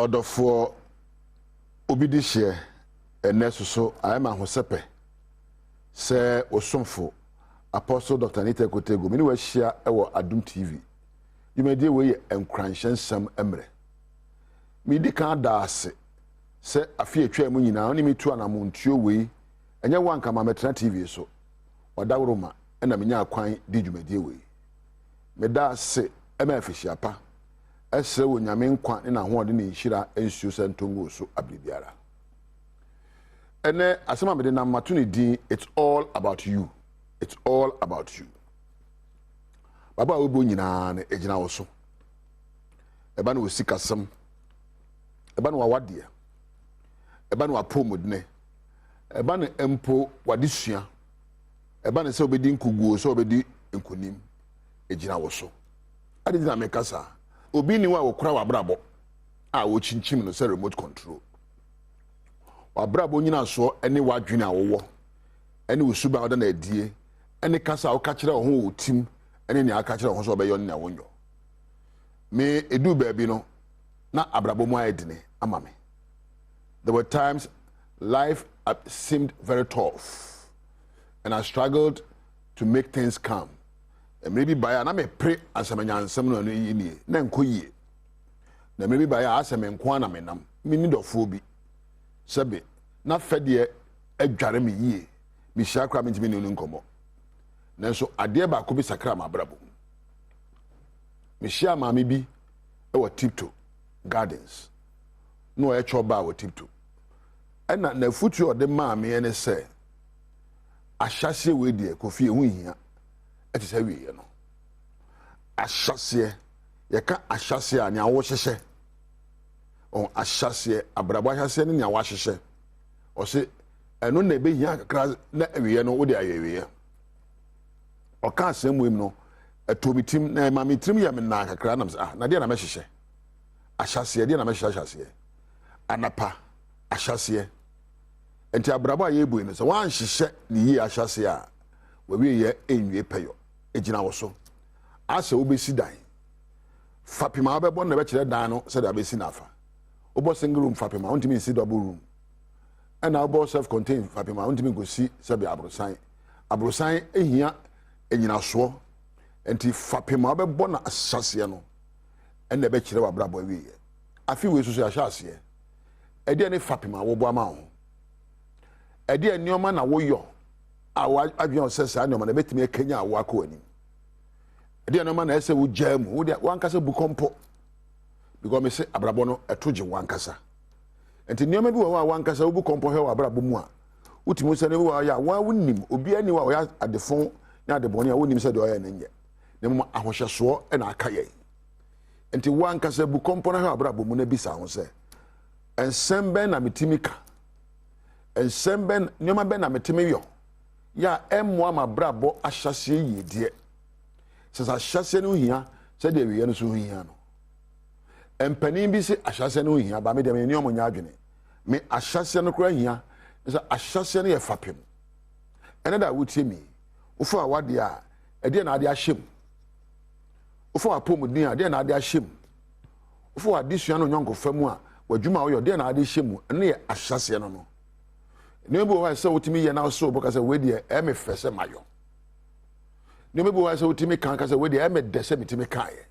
Odofo obidi hye so ayema hosepe se osomfo Apostle Dr. Anita Kotego mini we hia ewo Adom TV yumedie we Nkuranhyensem emre mi di kan daase se afie atwa mu nyina oni mitu anamontuo we enye wanka ma metra TV so wadawroma ena menya akwan di dwumadie we me daase ema afihyiapa esre wo nyame nkwa ne na ho de ne nhira ensuo sentongo so abribiara ene asema me de na mato ne din it's all about you. It's all about you. Baba obo nyina na ejina wo so. Eba na osikasem. Eba na wawade. Eba na wapomodne. Eba na empo wadesua. Eba na se obedi nkuguo so obedi nkonim ejina wo so. Ade na mekasa. Obi ni wa wokura wabrabo. A wo chinchim no se remote control. Wabrabo nyina so ene wadwene awowo. Ene usuba oda na adie. Ene kasa o ka kire ho otim ene ne aka kire ho so obeyo ne wonyo me edu baabi no na abrabo mu ayedine ama me. There were times life seemed very tough and I struggled to make things calm. And maybe by na me pray asamanyansem no yi nie na nkoyie na maybe by asem nko na me nam me ni dofo bi sebe na fede adware me yie me hia kra me ntimi ne nkomo nanso ade ba ko bi sakra ma brabo me hia ma me bi e wa tipto gardens no e choba wa tipto ena na futu ode ma me ene se ahyase we die kofi ehu hia eti se wie no ahyase ye ka ahyase a ne awo hyehye on ahyase abrabo ahyase ne ne awo hyehye o se eno na be hia kakra na wie no wo de ayewie oka asemu no atomitim na mamitim ya me na kakra na na de na mehyehye ahyase de na mehyehye ahyase anapa ahyase enti abrabo aye ebu no so wan hyehye ni yi ahyase a wawie ye enwie peyo ejina wo so asa obesi dan fapima obebo na be kire dan no se da be si na afa obo single room fapima ontimi si double room and obo self contained fapima ontimi go si se be abrosan ehia enyina so enti fapima obebo na ahyase no ene be kire wabrabo awie afi we susu ahyase ede ne fapima wo bo ama ho ede enioma na wo yo awa adwen osese anioma na betimi ekenya awa akọ ani ede enioma na ese wo jamu wo de wankasa bu kompo because me say abrabo no etoje wankasa enti enioma bi wo wankasa wo bu kompo he wa abrabo mu a utimi se ne wo ya wa wonim obi ani wa ya adefon na adeboni a wonim se de oya nenye ne mo ahohyeso e na aka ye enti wankasa bu kompo na he abrabo mu na bisa ho se ensembe na mitimika ensembe enioma be na metimi yo ya emmo ama brabo ahyase yedie sesa ahyase no hia se de wiye no so hia no empanin bi se ahyase no hia ba me de me ni omonya adwene me ahyase no kura hia sesa ahyase no ye fapem ene da wutie mi ufa awade a ede na ade ahyem ufa apomudin a de na ade ahyem ufa adisua no nyonko famu a wadwuma wo yo de na ade hyem ene ye ahyase no no Nebo wa se utimi ye na so boka se we de e me fese mayo. Nebo wa se utimi kan ka se we de e me de se mitimi kan ye.